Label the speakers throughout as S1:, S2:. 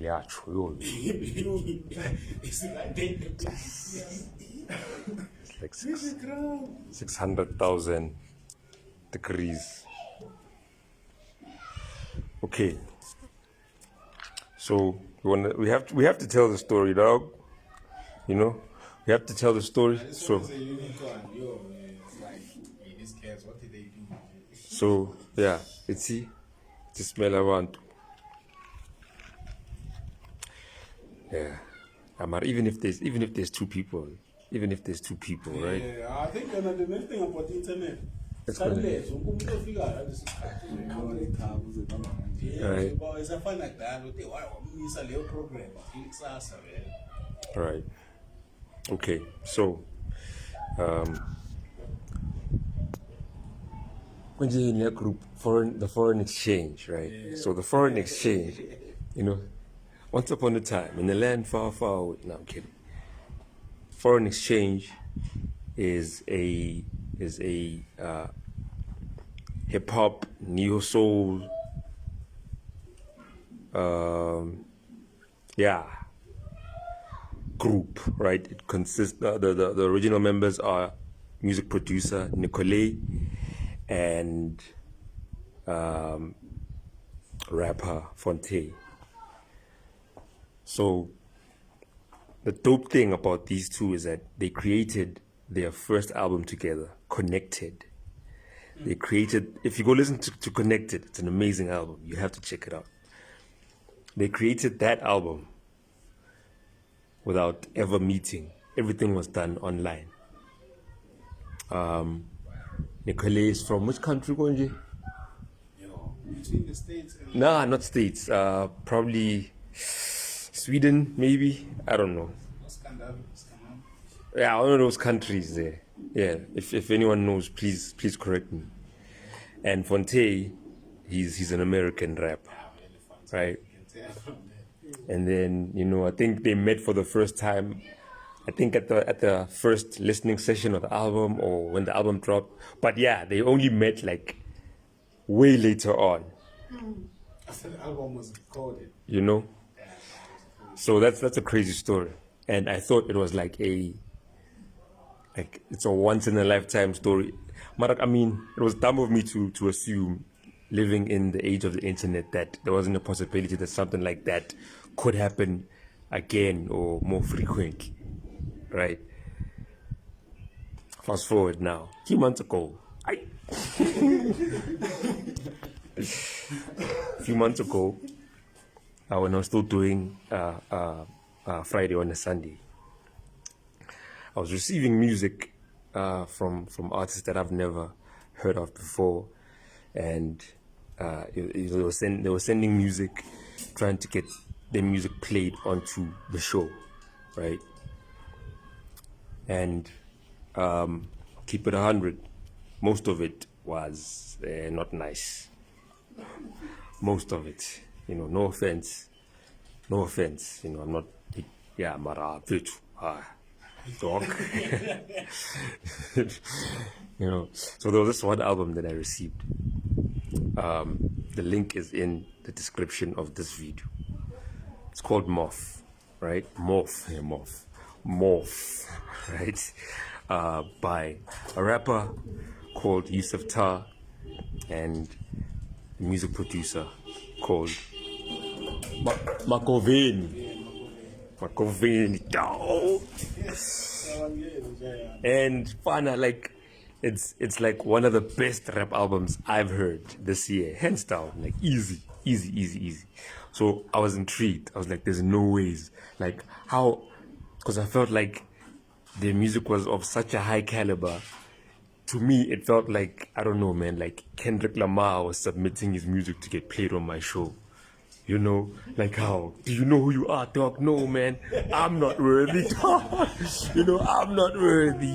S1: liyatsho.
S2: It's
S1: like 600,000 degrees. Okay. So we have to tell the story, dog. You know, we have to tell the story. So yeah, it's smell around. Yeah, even if there's two people, right?
S2: Yeah, I think the next thing about the internet. It's
S1: Right. Right. Okay. So, when you're in a group, the foreign exchange, right? Yeah. So the foreign exchange, once upon a time in a land far, far away. No, I'm kidding. Foreign exchange is a hip hop, neo soul, group, right? It consists the original members are music producer Nicolay and rapper Fonte. So the dope thing about these two is that they created their first album together, Connected. They created, if you go listen to Connected, it's an amazing album. You have to check it out. They created that album without ever meeting. Everything was done online. Nicolay is from which country, Gonji?
S2: Between the States and...
S1: Nah, not States. Probably Sweden, maybe. I don't know. Yeah, one of those countries there. Yeah, if anyone knows, please correct me. And Fonte, he's an American rapper, right? And then I think they met for the first time. I think at the first listening session of the album or when the album dropped. But yeah, they only met like way later on.
S2: After the album was recorded.
S1: So that's a crazy story. And I thought it was like it's a once in a lifetime story. But I mean, it was dumb of me to assume, living in the age of the internet, that there wasn't a possibility that something like that could happen again or more frequently, right? Fast forward now, a few months ago, when I was still doing Friday on a Sunday, I was receiving music from artists that I've never heard of before, and they were sending music, trying to get their music played onto the show, right? And keep it 100, most of it was not nice. Most of it, no offense, I'm not, mara, dog. So there was this one album that I received. The link is in the description of this video. It's called Morph, right? Morph, right? By a rapper called Yusuf Tarr and a music producer called Makoveni. And Fana, like, it's like one of the best rap albums I've heard this year, hands down. Like, easy. So I was intrigued. I was like, there's no ways. Like, how? Because I felt like their music was of such a high caliber. To me, it felt like, I don't know, man, like Kendrick Lamar was submitting his music to get played on my show. Like how? Do you know who you are, dog? No, man, I'm not worthy. I'm not worthy,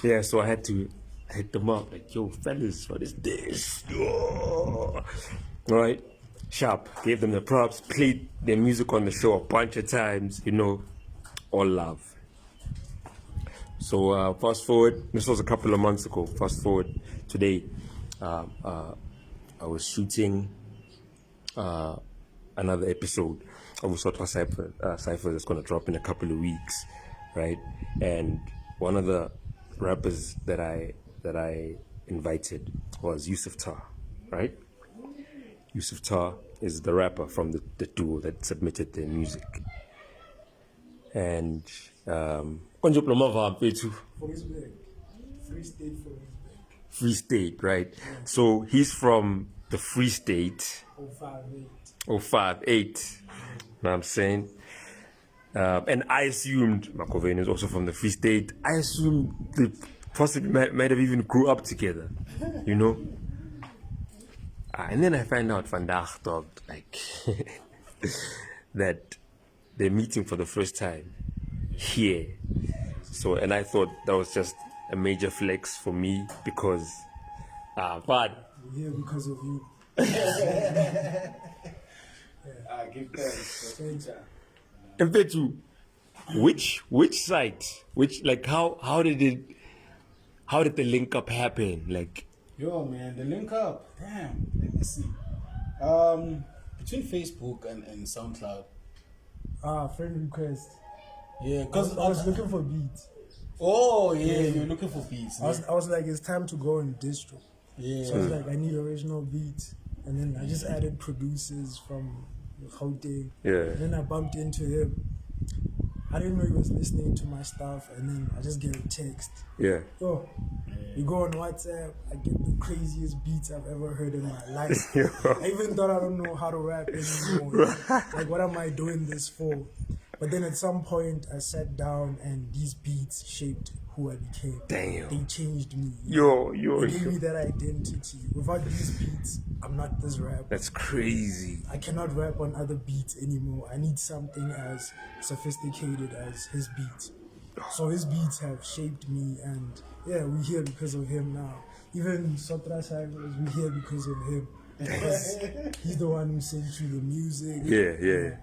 S1: Yeah, so I had to hit them up, like, yo, fellas, what is this? Oh. All right, sharp, gave them the props, played their music on the show a bunch of times, all love. So fast forward, this was a couple of months ago, fast forward today, I was shooting another episode Avusotwa Cypher that's going to drop in a couple of weeks, right? And one of the rappers that I invited was Yusuf Tarr, right? Yusuf Tarr is the rapper from the duo that submitted their music. And konje ploma mfethu
S3: For his back. Free State for his back.
S1: Free State, right? So he's from the Free State.
S3: 058.
S1: 058. Know what I'm saying? And I assumed Makovane is also from the Free State. I assumed they possibly might have even grew up together, you know? And then I find out vandaag dog, like that they're meeting for the first time here. So, and I thought that was just a major flex for me because, but
S3: We're here because of you.
S2: Give thanks.
S3: Thanks.
S1: in fact, which site, like how did the link up happen? Like,
S2: Yo, man, the link up. Damn, let me see. Between Facebook and SoundCloud.
S3: Friend request.
S2: Yeah,
S3: I
S2: because
S3: was looking for beats.
S2: Oh yeah, you're looking for beats.
S3: I was like, it's time to go in distro.
S2: Yeah.
S3: So I was like, I need original beats. And then I just added producers from Gauteng.
S1: yeah,
S3: And then I bumped into him. I didn't know he was listening to my stuff. And then I just get a text.
S1: yeah.
S3: Yo, you go on WhatsApp, I get the craziest beats I've ever heard in my life. I even thought I don't know how to rap anymore. Like, what am I doing this for? But then at some point, I sat down and these beats shaped who I became.
S1: Damn.
S3: They changed me.
S1: Yo.
S3: They gave me that identity. Without these beats, I'm not this rapper.
S1: That's crazy.
S3: I cannot rap on other beats anymore. I need something as sophisticated as his beats. So his beats have shaped me, and yeah, we're here because of him now. Even Sotra Cyphers, we're here because of him. Because he's the one who sent you the music.
S1: Yeah.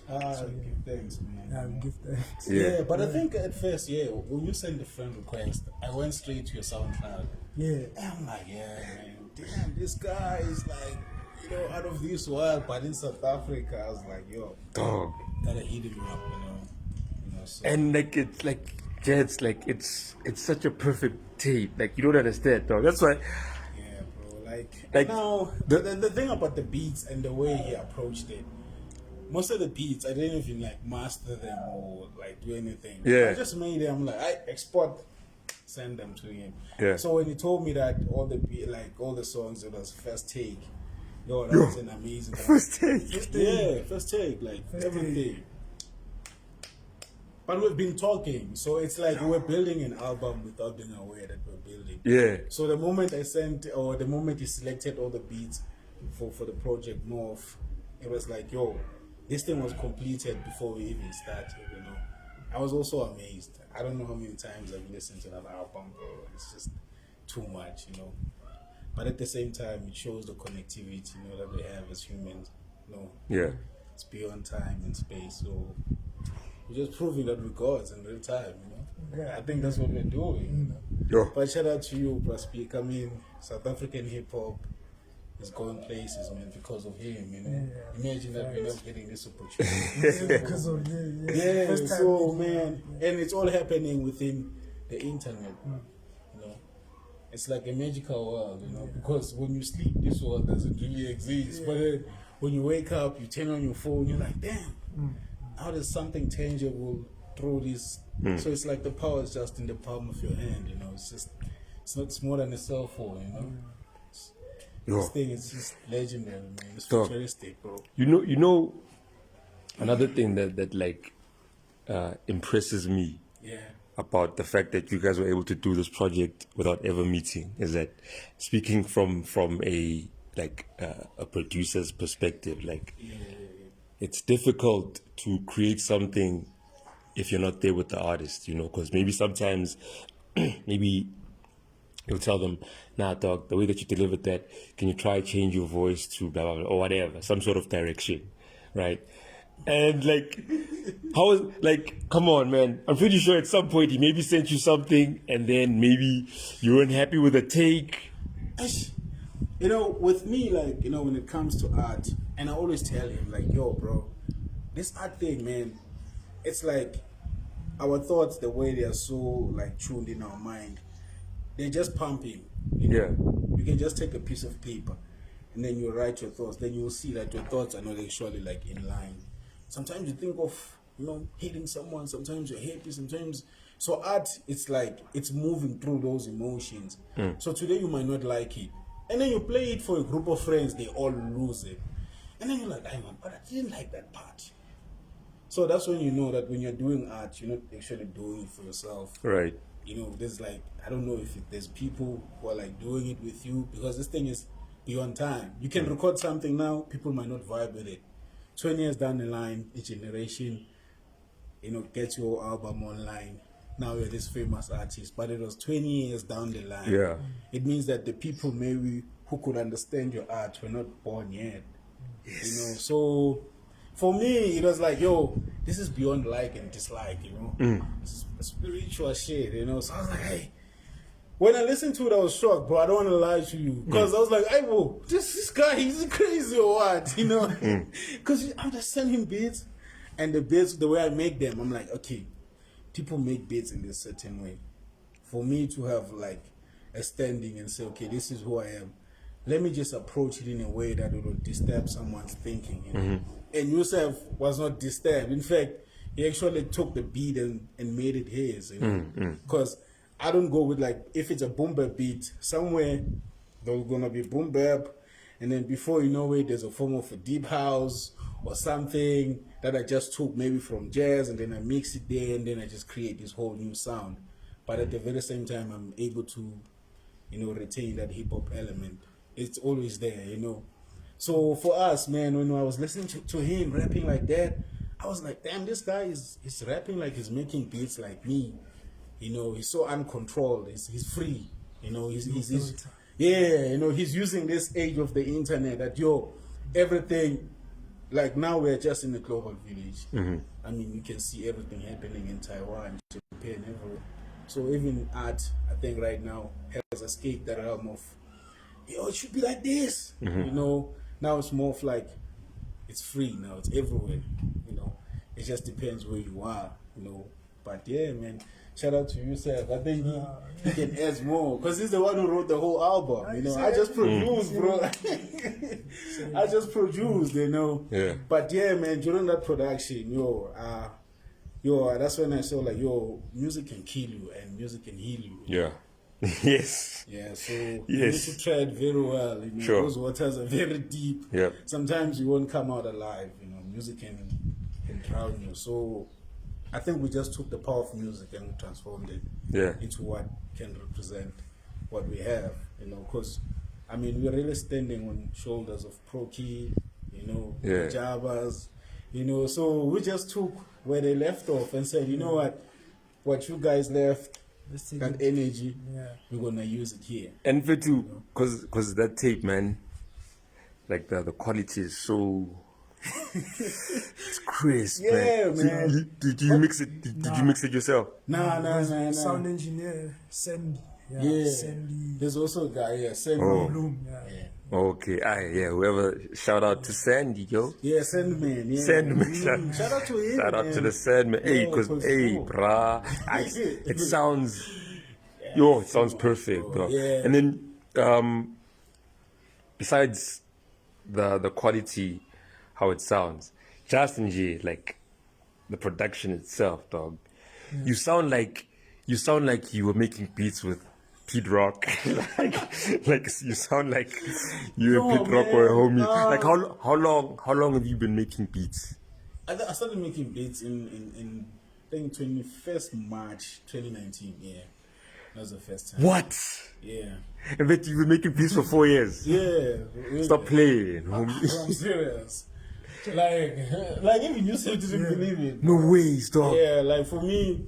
S2: Give thanks, man.
S3: Yeah, we give thanks.
S2: Yeah, but I think at first, when you send the friend request, I went straight to your SoundCloud.
S3: Yeah.
S2: And I'm like, yeah, man, damn, this guy is like, out of this world, but in South Africa, I was like, yo,
S1: Dog.
S2: gotta hit him up, So.
S1: And like it's like Jets, like it's such a perfect tape. Like you don't understand, dog. That's why.
S2: Yeah, bro.
S1: Like,
S2: now the thing about the beats and the way he approached it, most of the beats I didn't even like master them or like do anything.
S1: Yeah.
S2: I just made them like I export, send them to him.
S1: Yeah.
S2: So when he told me that all the songs, it was first take. Yo, that was an amazing
S1: First take.
S2: first take, like
S3: First
S2: everything. But we've been talking, so it's like we're building an album without being aware that we're building.
S1: Yeah.
S2: So the moment I sent, or the moment he selected all the beats for the project Morph, it was like, yo, this thing was completed before we even started, I was also amazed. I don't know how many times I've listened to that album, bro. It's just too much, But at the same time, it shows the connectivity, that we have as humans,
S1: Yeah.
S2: It's beyond time and space, so we're just proving that we're gods in real time,
S3: Yeah.
S2: I think that's what we're doing.
S1: Yo.
S2: But shout out to you, SPeeKa. I mean, South African hip hop is going places, man, because of him.
S3: Yeah.
S2: Imagine that we're not getting this opportunity.
S3: Yeah, because of
S2: Yeah,
S3: First time
S2: so
S3: meeting.
S2: man, and it's all happening within the internet. It's like a magical world, because when you sleep, this world doesn't really exist. But then when you wake up, you turn on your phone, you're like, damn, how does something tangible through this? So it's like the power is just in the palm of your hand, it's more than a cell phone,
S1: Yo.
S2: This thing is just legendary, man. It's
S1: Dog.
S2: futuristic, bro.
S1: You know, another thing that like impresses me
S2: Yeah.
S1: about the fact that you guys were able to do this project without ever meeting is that, speaking from a producer's perspective, like it's difficult to create something if you're not there with the artist, because maybe sometimes maybe you'll tell them, nah, dog, the way that you delivered that, can you try change your voice to blah, blah, blah, or whatever, some sort of direction, right? And come on, man. I'm pretty sure at some point he maybe sent you something and then maybe you weren't happy with the take.
S2: With me, when it comes to art, and I always tell him, yo, bro, this art thing, man, it's like our thoughts, the way they are so like tuned in our mind, they're just pumping. You know?
S1: Yeah.
S2: You can just take a piece of paper and then you write your thoughts. Then you'll see that your thoughts are not actually like in line. Sometimes you think of, hating someone, sometimes you're happy, sometimes. So art, it's like it's moving through those emotions. So today you might not like it. And then you play it for a group of friends, they all lose it. And then you're like, but I didn't like that part. So that's when you know that when you're doing art, you're not actually doing it for yourself.
S1: Right.
S2: There's like, I don't know if there's people who are like doing it with you, because this thing is beyond time. You can record something now, people might not vibe with it. 20 years down the line, a generation, gets your album online. Now you're this famous artist, but it was 20 years down the line.
S1: Yeah.
S2: It means that the people maybe who could understand your art were not born yet.
S1: Yes.
S2: So for me, it was like, this is beyond like and dislike, It's spiritual shit, So I was like, hey, when I listened to it, I was shocked, bro. I don't want to lie to you, because I was like, hey, whoa, this guy, he's crazy or what, Because I'm just sending him beats, and the beats, the way I make them, I'm like, okay, people make beats in this certain way. For me to have like a standing and say, okay, this is who I am, let me just approach it in a way that it will disturb someone's thinking. And Yusuf was not disturbed. In fact, he actually took the beat and made it his. Because I don't go with like, if it's a boom bap beat, somewhere there's gonna be boom bap, and then before you know it, there's a form of a deep house or something that I just took maybe from jazz, and then I mix it there, and then I just create this whole new sound. But at the very same time, I'm able to, retain that hip hop element. It's always there, So for us, man, when I was listening to him rapping like that, I was like, damn, this guy is rapping like he's making beats like me. He's so uncontrolled. He's free. He's he's using this age of the internet that everything, like now we're just in the global village. I mean, you can see everything happening in Taiwan, Japan, everywhere. So even art, I think right now has escaped that realm of, it should be like this. Now it's more of like, it's free now, it's everywhere. It just depends where you are. But yeah, man, shout out to Yusuf. I think he can add more, because he's the one who wrote the whole album. I just produced, bro. I just produced,
S1: Yeah.
S2: But yeah, man, during that production, that's when I saw like, music can kill you and music can heal you.
S1: Yeah. Yes.
S2: Yeah, so you need to tread very well.
S1: Sure.
S2: Those waters are very deep.
S1: Yeah.
S2: Sometimes you won't come out alive. Music can drown you. So I think we just took the power of music and we transformed it into what can represent what we have. Because I mean, we're really standing on shoulders of Pro Key, Javas, So we just took where they left off and said, what you guys left, that energy, we're gonna use it here.
S1: And for too, cause that tape, man, like the quality is so it's crisp.
S2: Yeah, man.
S1: Did you mix it? Did you mix it yourself?
S2: Nah.
S3: Sound engineer, Sandy. Sandy.
S2: There's also a guy, Sandy.
S3: Bloom.
S1: Okay, whoever, shout out to Sandy, yo.
S2: Yeah, Sandman. Yeah.
S1: Sandman.
S2: Shout out to him.
S1: Shout out
S2: man.
S1: to the Sandman. Hey, cause brah, it sounds, it sounds perfect, bro.
S2: Yeah.
S1: And then, besides the quality, how it sounds, just in J, like the production itself, dog. You sound like you were making beats with Pete Rock. like you sound like you and Pete Rock were homies. Like how long have you been making beats?
S2: I started making beats in I think 21st March 2019. Yeah, that was the first time.
S1: What?
S2: Yeah.
S1: I bet you've been making beats for 4 years.
S2: Yeah. Really.
S1: Stop playing,
S2: I'm
S1: homie.
S2: serious. Like even Yusuf didn't believe it.
S1: No way, stop.
S2: Yeah, like for me,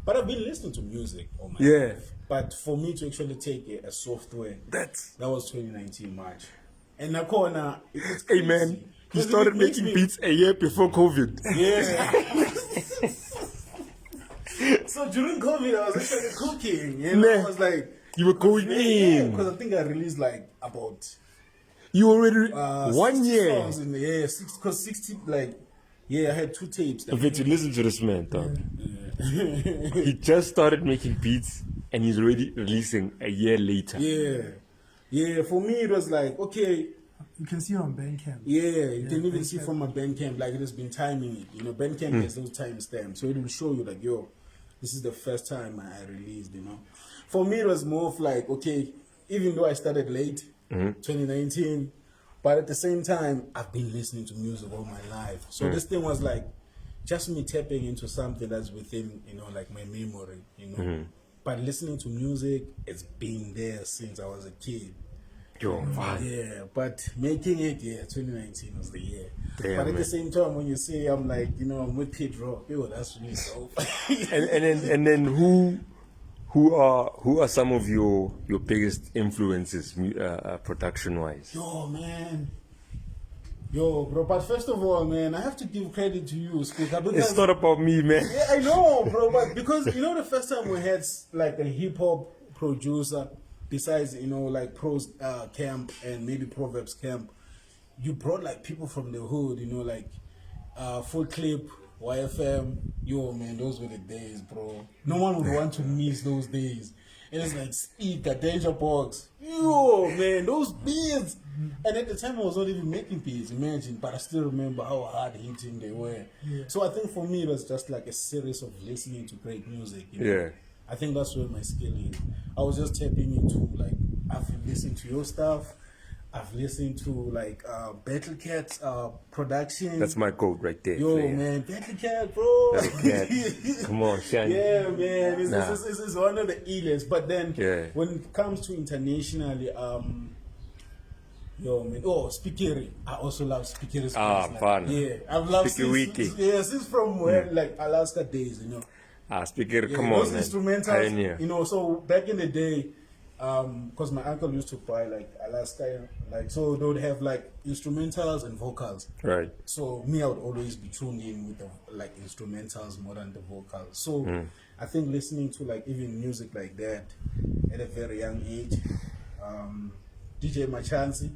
S2: but I've been listening to music all my life. But for me to actually take a software, that was 2019 March. And Nakona, it was crazy.
S1: Hey man, you started making beats a year before COVID.
S2: Yeah. So during COVID, I was actually cooking. I was like,
S1: you were going in.
S2: Because I think I released like about.
S1: You already 1 year.
S2: Songs in the, because 60 Yeah, I had 2 tapes.
S1: In fact, you listen to this man, dog.
S2: Yeah.
S1: He just started making beats and he's already releasing a year later.
S2: Yeah, for me it was like, okay,
S3: You can see it on Bandcamp.
S2: yeah, you can even see
S3: Bandcamp.
S2: from my Bandcamp, like it has been timing it. You know, Bandcamp has those timestamps, so it will show you like, yo, this is the first time I released, you know. For me, it was more of like, okay, even though I started late, 2019, but at the same time, I've been listening to music all my life. So this thing was like, just me tapping into something that's within, you know, like my memory, you know. But listening to music, it's been there since I was a kid.
S1: Yo, fine.
S2: Yeah, but making it, 2019 was the year.
S1: Damn,
S2: but at
S1: man.
S2: the same time, when you say I'm like, you know, I'm with Kid Rock, yo, that's really dope.
S1: And then who are some of your biggest influences production wise?
S2: Yo, man. Yo, bro, but first of all, man, I have to give credit to you, SPeeKa, because
S1: It's not about me, man.
S2: yeah, I know, bro, but because you know the first time we had like a hip hop producer, besides you know like Pros Camp and maybe Proverbs Camp, you brought like people from the hood, you know, like Full Clip, YFM. Yo, man, those were the days, bro. No one would want to miss those days. And it's like SPeeKa, Danger Box. Yo, man, those beats. And at the time, I was not even making beats, imagine. But I still remember how hard hitting they were.
S3: Yeah.
S2: So I think for me, it was just like a series of listening to great music. You know?
S1: Yeah.
S2: I think that's where my skill is. I was just tapping into, like, I've listened to your stuff. I've listened to, like, Battle Cat's production.
S1: That's my code right there.
S2: Yo,
S1: player.
S2: man, Battle Cat, bro.
S1: Battle Cat. Come on, Shani.
S2: Yeah, man,
S1: Nah.
S2: it's one of the illest. But then,
S1: Yeah.
S2: when it comes to internationally, yo, man, SPeeKa. I also love SPeeKa's
S1: fun.
S2: Yeah, I've loved
S1: SPeeKa Wiki.
S2: since from where, like Alaska days, you know.
S1: SPeeKa,
S2: Yeah,
S1: come on,
S2: those
S1: man.
S2: instrumentals,
S1: Pioneer.
S2: you know. So back in the day, because my uncle used to buy like Alaska, like so they would have like instrumentals and vocals.
S1: Right.
S2: So me, I would always be tuned in with the like instrumentals more than the vocals. So I think listening to like even music like that at a very young age, DJ Machansi.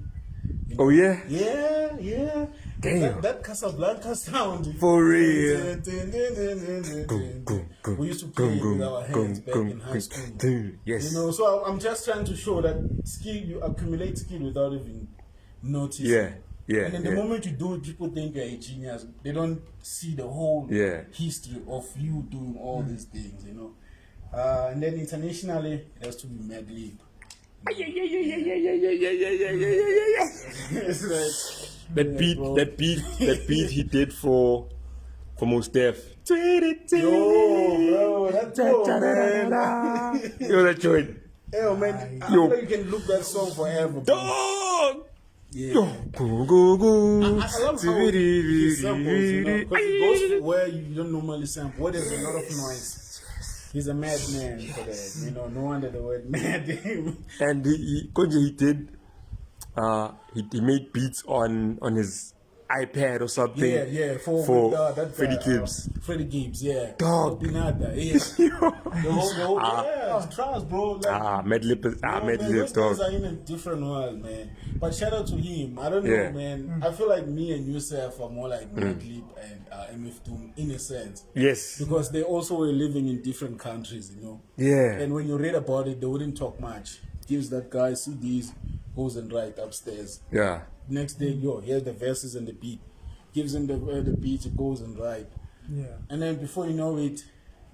S2: You know,
S1: Oh, yeah?
S2: Yeah.
S1: Damn.
S2: That Casablanca sound.
S1: For real.
S2: We used to play it with our hands back in high school.
S1: Yes.
S2: You know, so I'm just trying to show that skill, you accumulate skill without even noticing.
S1: Yeah.
S2: And then the moment you do it, people think you're a genius. They don't see the whole history of you doing all these things, you know. And then internationally, it has to be Mad Lib. It's like,
S1: That beat he did for Mos Def.
S2: yo, bro, that's cool, man.
S1: Yo, that joint.
S2: Yo, man, I
S1: Yo.
S2: feel like you can loop that song forever, bro.
S1: Dog!
S2: Yeah.
S1: Yo, go.
S2: I love how he samples, you know, because he goes where you don't normally sample, where there's a lot of noise. He's a madman for that, you know, no wonder the word mad.
S1: And he did, he made beats on his iPad or something.
S2: Yeah, for that
S1: Freddie Gibbs.
S2: Freddie Gibbs, yeah.
S1: Dog.
S2: Pinata, yeah. The whole yeah, it's trust, bro. Like,
S1: Mad Lib, Mad Lib,
S2: those
S1: dog.
S2: guys are in a different world, man. But shout out to him. I don't know,
S1: Yeah.
S2: man. I feel like me and Yusuf are more like Mad Lib and MF Doom in a sense.
S1: Yes.
S2: Because they also were living in different countries, you know.
S1: Yeah.
S2: And when you read about it, they wouldn't talk much. Gives that guy CDs, goes and write upstairs.
S1: Yeah.
S2: Next day, here's the verses and the beat. Gives him the beat, it goes and write.
S3: Yeah.
S2: And then before you know it,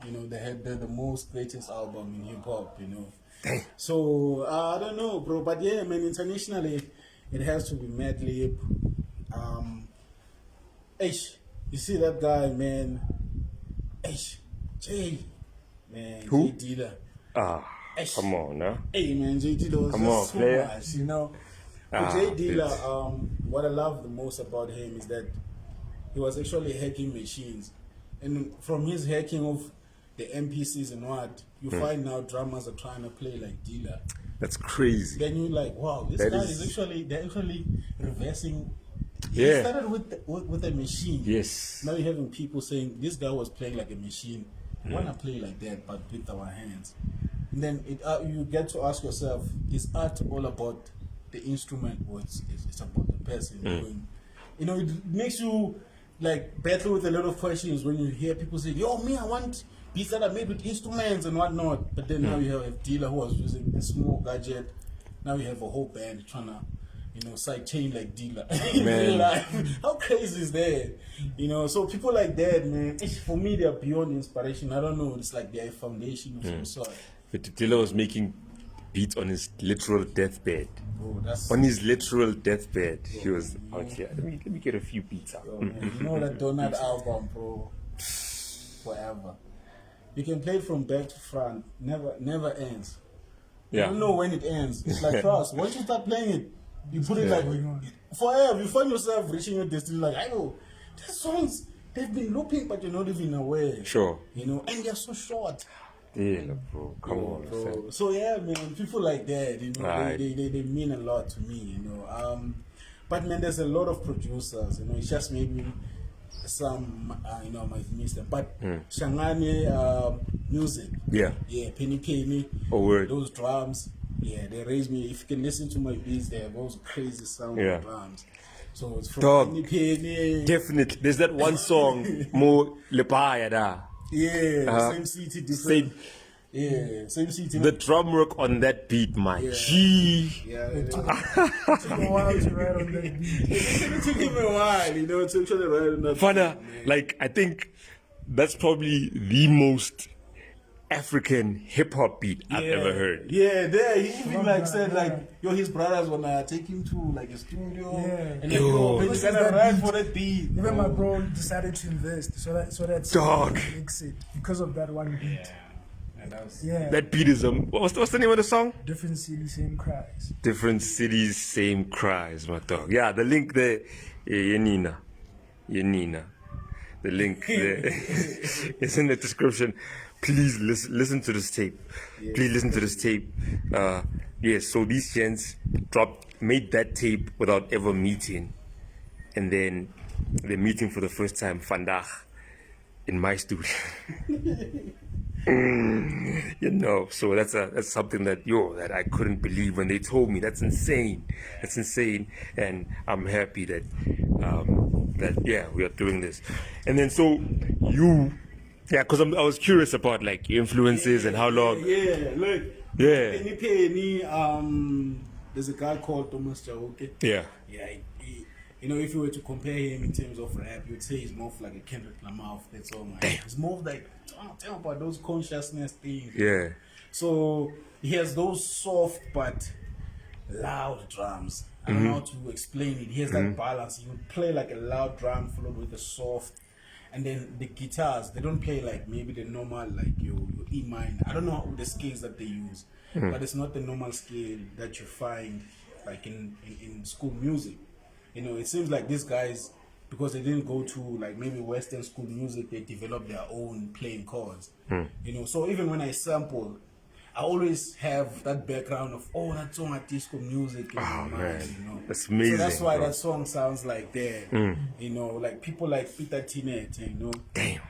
S2: you know, they had the most greatest album in hip hop, you know.
S1: Dang.
S2: So I don't know, bro, but yeah, man, internationally, it has to be Mad Lib. You see that guy, man? Jay, man,
S1: Who?
S2: Jay Dilla.
S1: Come on, now.
S2: Hey, man, Jay Dilla was
S1: Come
S2: just
S1: on,
S2: so
S1: player.
S2: much, you know. Jay Dilla, what I love the most about him is that he was actually hacking machines, and from his hacking of the MPCs and what you find now, drummers are trying to play like Dilla.
S1: That's crazy.
S2: Then you're like, wow, this
S1: That
S2: guy
S1: is-
S2: they're actually reversing.
S1: Yeah.
S2: He started with a machine.
S1: Yes.
S2: Now you're having people saying this guy was playing like a machine. We want to play like that, but with our hands. And then you get to ask yourself, is art all about the instrument or it's about the person doing? You know, it makes you like battle with a lot of questions when you hear people say, "Yo, me, I want beats that are made with instruments and whatnot." But then now you have a dealer who was using a small gadget. Now you have a whole band trying to, sidechain like dealer in real life. How crazy is that? So people like that, man. For me, they're beyond inspiration. I don't know. It's like they're a foundation of some sort.
S1: But Dilla was making beats on his literal deathbed.
S2: Bro, that's
S1: On his literal deathbed, he was out here. Let me get a few beats out.
S2: man, that Donut album, bro. Forever. You can play it from back to front. Never ends. You don't know when it ends. It's like trust. Once you start playing it, you put it like forever. You find yourself reaching your destiny. Like, I know these songs, they've been looping, but you're not even aware.
S1: Sure.
S2: And they're so short.
S1: Yeah, bro. Come on,
S2: Bro.
S1: son.
S2: So yeah, man, people like that,
S1: Right.
S2: they mean a lot to me, But man, there's a lot of producers, it's just maybe some, I might miss them. But Shangani music,
S1: Yeah.
S2: Penny,
S1: Oh, word.
S2: those drums, they raise me. If you can listen to my beats, they have those crazy sounding drums. So it's from
S1: Dog.
S2: Penny,
S1: Definitely. There's that one song, Mo Lepaya da.
S2: same city, different. Same city.
S1: The drum work on that beat, my G.
S3: It took a while to write on that beat.
S2: It took him a while, to actually write on that.
S1: Fana, like, I think that's probably the most African hip hop beat I've ever heard.
S2: Yeah, there he even said his brothers wanna take him to like a studio, and then
S1: Yo.
S2: you gotta ride for that beat.
S3: Even my bro decided to invest so that
S1: Dog.
S3: makes it because of that one beat.
S1: That beat is what's the name of the song?
S3: Different cities, same cries.
S1: Different cities, same cries, my dog. Yeah, the link there, Yanina. The link there is in the description. Please listen to this tape. Please listen to this tape. Yes, so these gents made that tape without ever meeting, and then they're meeting for the first time, vandaag, in my studio. So that's something that I couldn't believe when they told me. That's insane. And I'm happy that we are doing this. And then so because I was curious about like influences and how long.
S2: Penny, there's a guy called Thomas Chauke. If you were to compare him in terms of rap, you'd say he's more of like a Kendrick Lamar of that song. He's more of like, tell about those consciousness things.
S1: Yeah.
S2: So he has those soft but loud drums. I don't know how to explain it. He has that balance. He would play like a loud drum followed with a soft. And then the guitars, they don't play like maybe the normal, like your E minor. I don't know the scales that they use, but it's not the normal scale that you find like in school music. It seems like these guys, because they didn't go to like maybe Western school music, they developed their own playing chords. So even when I sample, I always have that background of that song at disco music in my mind,
S1: That's amazing.
S2: So that's why
S1: bro.
S2: that song sounds like that. Like people like Peter Tinet,
S1: Damn.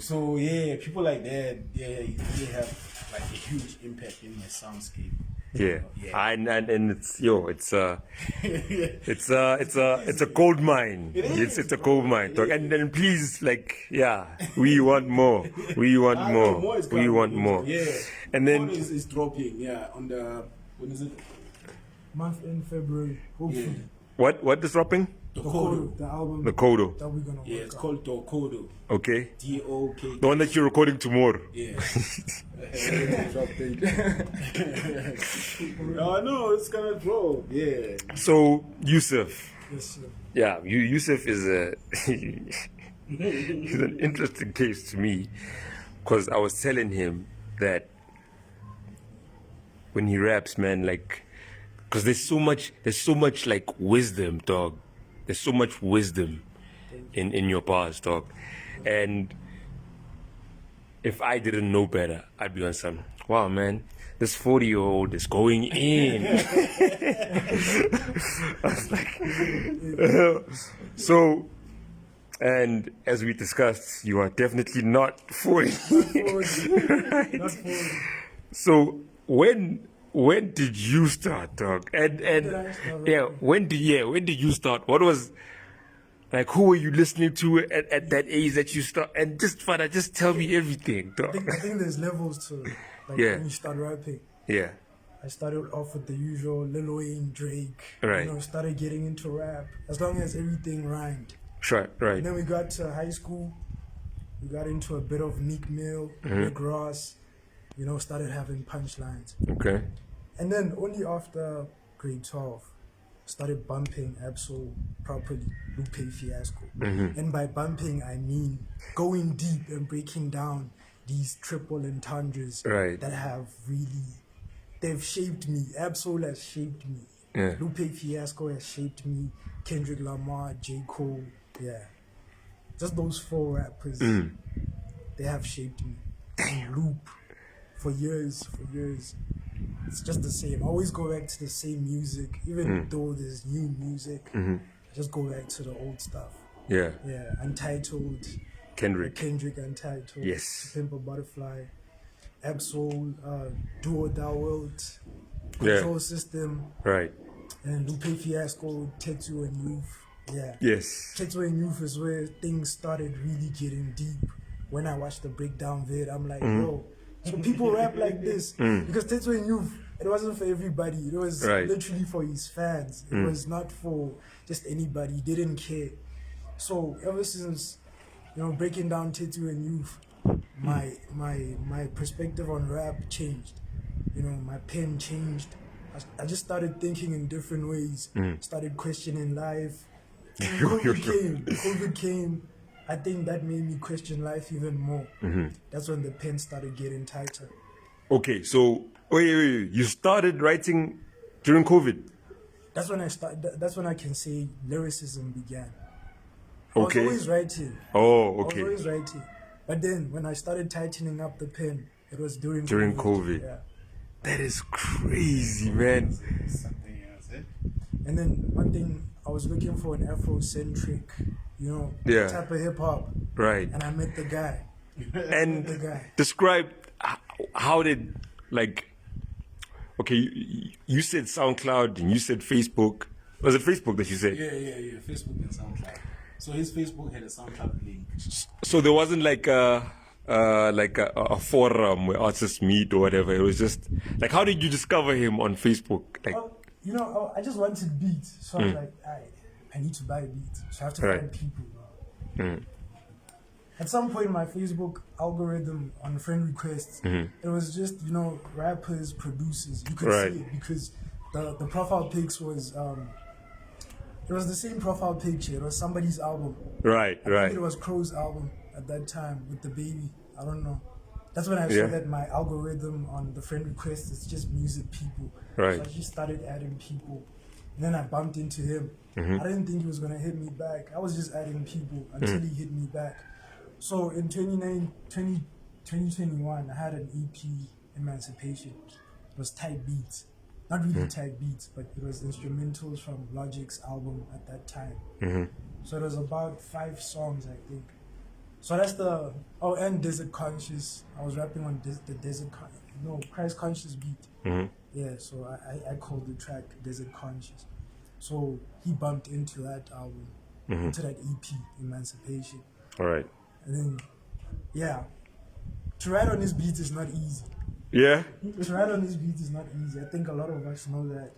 S2: So people like that, they have like a huge impact in my soundscape.
S1: And it's a gold mine. It's a gold mine, dog. And then please, we want more. We want more.
S2: Yeah.
S1: And then
S2: more is dropping. On the when is it?
S3: Month in February, hopefully.
S1: what is dropping?
S3: Dokodo, the album
S1: The Kodo.
S3: that we're gonna work
S2: It's
S3: on.
S2: called Dokodo.
S1: Okay.
S2: DOK.
S1: The one that you're recording tomorrow.
S2: No, it's gonna drop.
S1: So Yusuf.
S3: Yes, sir.
S1: Yeah, Yusuf is he's an interesting case to me, because I was telling him that when he raps, man, like, because there's so much like wisdom, dog. There's so much wisdom in your bars, dog. And if I didn't know better, I'd be on some, wow, man, this 40-year-old is going in. I was like, so, and as we discussed, you are definitely not 40. Right?
S3: Not 40.
S1: So when did you start, dog? And
S3: When did I start rapping?
S1: when did you start? What was Like, who were you listening to at that age that you start? And just, Father, just tell me everything, dog.
S3: I think there's levels to it. Like
S1: Yeah.
S3: when you start rapping.
S1: Yeah,
S3: I started off with the usual Lil Wayne, Drake.
S1: Right.
S3: You know, started getting into rap as long as everything rhymed.
S1: right, right.
S3: And then we got to high school. We got into a bit of Meek Mill, Rick Ross. You know, started having punchlines.
S1: Okay.
S3: And then only after grade 12, started bumping Absol properly, Lupe Fiasco. And by bumping, I mean going deep and breaking down these triple entendres
S1: Right.
S3: that have really, they've shaped me. Absol has shaped me.
S1: Yeah.
S3: Lupe Fiasco has shaped me. Kendrick Lamar, J. Cole, yeah. Just those 4 rappers, they have shaped me. And Loop, for years. It's just the same. I always go back to the same music, even though there's new music. I just go back to the old stuff.
S1: Yeah.
S3: Yeah, Untitled,
S1: Kendrick.
S3: Untitled,
S1: Yes.
S3: To Pimp a Butterfly, Absol, Do or Die World,
S1: Yeah.
S3: Control System,
S1: Right.
S3: and Lupe Fiasco, Tattoo and Youth. Yeah.
S1: Yes.
S3: Tattoo and Youth is where things started really getting deep. When I watched the breakdown vid, I'm like, yo, so people rap like this. Because Tattoo and Youth, it wasn't for everybody. It was
S1: Right.
S3: literally for his fans. It was not for just anybody. He didn't care. So ever since, you know, breaking down Tattoo and Youth, my perspective on rap changed. You know, my pen changed. I just started thinking in different ways. Started questioning life. COVID came. I think that made me question life even more. That's when the pen started getting tighter.
S1: Okay, so wait. You started writing during COVID.
S3: That's when I start. That's when I can say lyricism began.
S1: Okay.
S3: I was always writing.
S1: Oh,
S3: I was
S1: okay.
S3: always writing. But then when I started tightening up the pen, it was during
S1: COVID.
S3: Yeah.
S1: That is crazy, man.
S2: Something else, eh?
S3: And then one thing, I was looking for an Afrocentric, you know,
S1: Yeah.
S3: type of hip hop,
S1: Right.
S3: and I met the guy.
S1: And
S3: The guy.
S1: describe how did, like, okay, you said SoundCloud and you said Facebook. Was it Facebook that you said?
S2: Yeah. Facebook and SoundCloud. So his Facebook had a SoundCloud link.
S1: So there wasn't like a forum where artists meet or whatever. It was just like, how did you discover him on Facebook? Like,
S3: You know, I just wanted beats, so I was like, I need to buy beats, so I have to
S1: Right.
S3: find people. At some point, my Facebook algorithm on friend requests, it was just, you know, rappers, producers. You could
S1: Right.
S3: see it because the profile pics was it was the same profile picture. It was somebody's album.
S1: right.
S3: I think it was Crow's album at that time with the baby. I don't know. That's when I
S1: Yeah.
S3: saw that my algorithm on the friend request is just music people.
S1: Right.
S3: So I just started adding people. And then I bumped into him. I didn't think he was going to hit me back. I was just adding people until he hit me back. So in 2021, I had an EP, Emancipation. It was tight beats. Not really tight beats, but it was instrumentals from Logic's album at that time. So it was about 5 songs, I think. So that's and Desert Conscious. I was rapping on Christ Conscious beat. Yeah, so I called the track Desert Conscious. So he bumped into that album, into that EP, Emancipation.
S1: All right.
S3: And then, yeah, to write on this beat is not easy.
S1: Yeah.
S3: To write on his beats is not easy. I think a lot of us know that.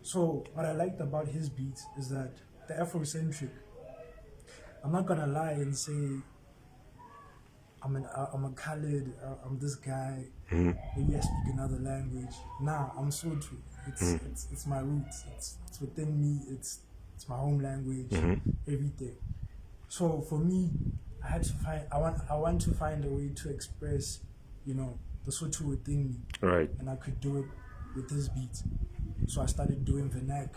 S3: So what I liked about his beats is that the Afrocentric. I'm not gonna lie and say I'm a Khalid. I'm this guy. Maybe I speak another language. Nah, I'm Sotho. It's my roots. It's within me. It's my home language. Everything. So for me, I want to find a way to express, you know, the Sotho within me.
S1: Right.
S3: And I could do it with his beats. So I started doing vernac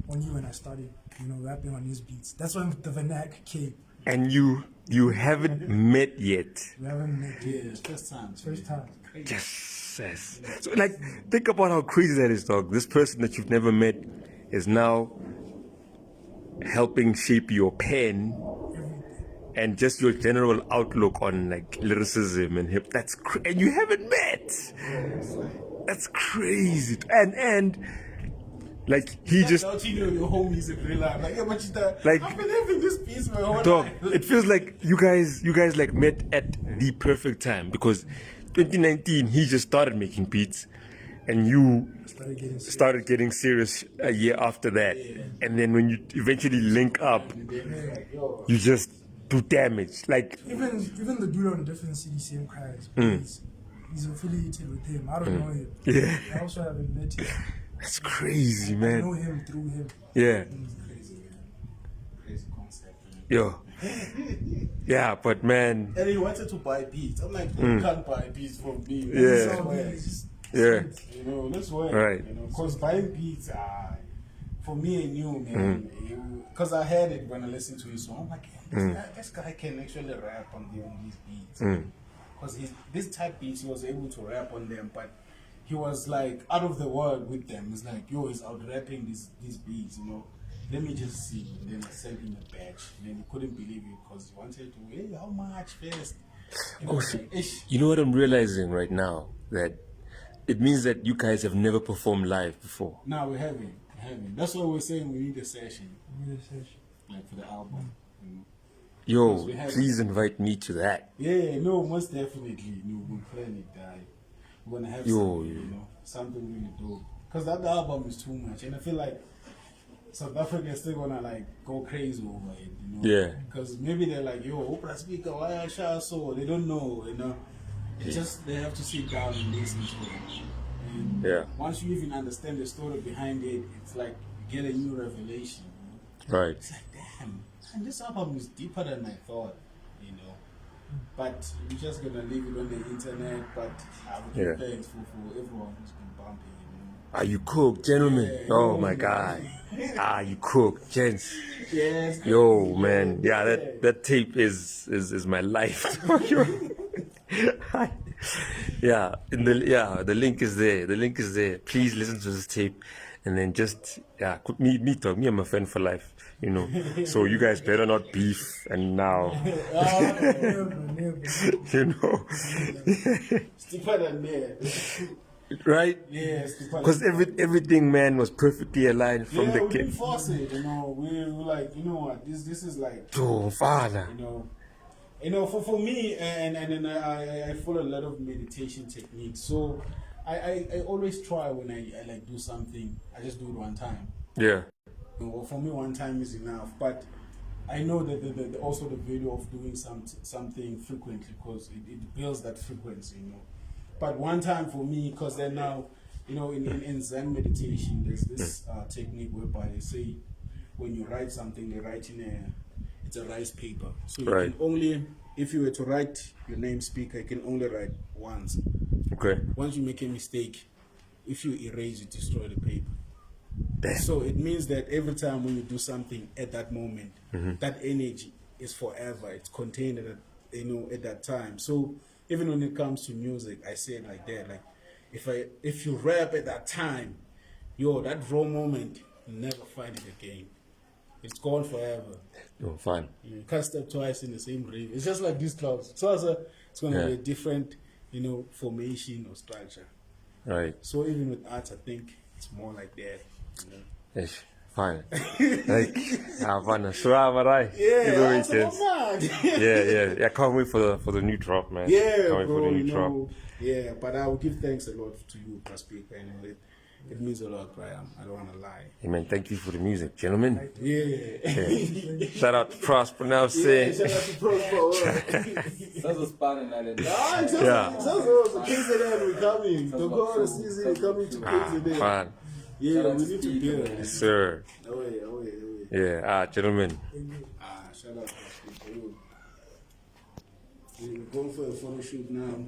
S3: only when I started, you know, rapping on his beats. That's when the vernac came.
S1: And you haven't met yet.
S3: We haven't met yet.
S2: Yeah, first time.
S3: First time.
S1: Yes. So, like, think about how crazy that is, dog. This person that you've never met is now helping shape your pen and just your general outlook on like lyricism and hip. And you haven't met. That's crazy. And Like he
S2: That's
S1: just
S2: how you know your homies in real life. Like, yeah, but
S1: Like-
S2: I've been having this piece my whole
S1: dog.
S2: life.
S1: It feels like you guys like met at the perfect time because 2019 he just started making beats, and you started getting serious a year after that. And then when you eventually link up,
S2: And then it's like, yo,
S1: you just do damage. Like
S3: Even the dude on different city, same guys. He's affiliated with him. I don't know him.
S1: Yeah.
S3: I also haven't met him.
S1: that's crazy,
S3: I
S1: man.
S3: know him through him.
S1: Yeah.
S2: crazy, man. Crazy concept. Man.
S1: Yo. Yeah, but man.
S2: And he wanted to buy beats. I'm like, you can't buy beats from me.
S1: Mm. Yeah.
S2: Let's swear.
S3: It's just-
S1: Yeah.
S2: You know, let's work.
S1: Right.
S2: You know, because buying beats, for me, I knew,
S1: Mm.
S2: man. Because I heard it when I listened to his song. I'm like, this guy can actually rap on these beats.
S1: Mm.
S2: Because this type beats, he was able to rap on them, but he was like out of the world with them. It's like, yo, he's out rapping these beats, you know. Let me just see. And then I sent him a badge. And then he couldn't believe it because he wanted to, hey, how much first? You know,
S1: Oh,
S2: like, ish.
S1: You know what I'm realizing right now? That it means that you guys have never performed live before.
S2: Now we're having. That's why we're saying we need a session,
S3: Yeah.
S2: like for the album. You know?
S1: Yo,
S2: Because we have-
S1: please invite me to that.
S2: Yeah, no, most definitely. No, we'll plan it. We're gonna have
S1: Yo,
S2: something,
S1: yeah.
S2: you know, something really dope. Because that album is too much, and I feel like South Africa is still gonna like go crazy over it, you know.
S1: Yeah.
S2: Because maybe they're like, yo, SPeeKa, why I shot so? They don't know, you know. It's just they have to sit down and listen to it. And
S1: Yeah.
S2: once you even understand the story behind it, it's like you get a new revelation. You know?
S1: Right.
S2: It's like, damn, man, this album is deeper than I thought, you know. But we're just gonna leave it on the internet. But I would give
S1: Yeah.
S2: thanks for everyone who's been bumping, you know.
S1: Are you cooked, gentlemen?
S2: Yeah.
S1: Oh my God. You cooked, gents.
S2: Yes.
S1: Yo, man. Yeah, that tape is my life. Yeah, the link is there. The link is there. Please listen to this tape, and then just me I'm a fan for life, you know. So you guys better not beef. And now,
S3: Never.
S1: you know,
S2: Deeper than there.
S1: right?
S2: Yes.
S1: Because everything, man, was perfectly aligned from the
S2: we didn't
S1: kid.
S2: force it, you know. We were like, you know what, this is like,
S1: Oh, father.
S2: you know, for me, and then I follow a lot of meditation techniques. So I always try when I like do something, I just do it one time.
S1: Yeah.
S2: You know, for me, one time is enough. But I know that also the value of doing something frequently because it builds that frequency, you know. But one time for me, because then now, you know, in Zen meditation, there's this technique whereby they say when you write something, they write it's a rice paper. So you
S1: Right.
S2: can only, if you were to write your name SPeeKa, you can only write once.
S1: Okay.
S2: Once you make a mistake, if you erase, you destroy the paper.
S1: Damn.
S2: So it means that every time when you do something at that moment, that energy is forever. It's contained at that time. So even when it comes to music, I say it like that. Like if you rap at that time, that raw moment, you never find it again. It's gone forever.
S1: Oh, fine.
S2: You can't step twice in the same grave. It's just like these clouds. So it's going to be a different, formation or structure.
S1: Right.
S2: So even with art, I think it's more like that.
S1: Yes. Fine. Like, fun. Sure, right?
S2: Yeah,
S1: Yeah. I can't wait for the new drop, man.
S2: Yeah,
S1: can't wait
S2: bro,
S1: for the new drop.
S2: Yeah, but I will give thanks a lot to you, SPeeKa. It means a lot, Brian. I don't want to lie.
S1: Hey, man, thank you for the music, gentlemen.
S2: Yeah.
S1: Shout out to Prosper now,
S2: Yeah,
S1: say.
S2: shout out to Prosper.
S4: Dat was spannend, Alan.
S1: Yeah.
S2: So KZN, we're coming. The God season is coming to KZN.
S1: Fine.
S2: Yeah, we need to build.
S1: Yes, sir.
S2: Oh, yeah.
S1: Yeah, gentlemen.
S2: Shout out to SPeeKa. We're going for a photo shoot now.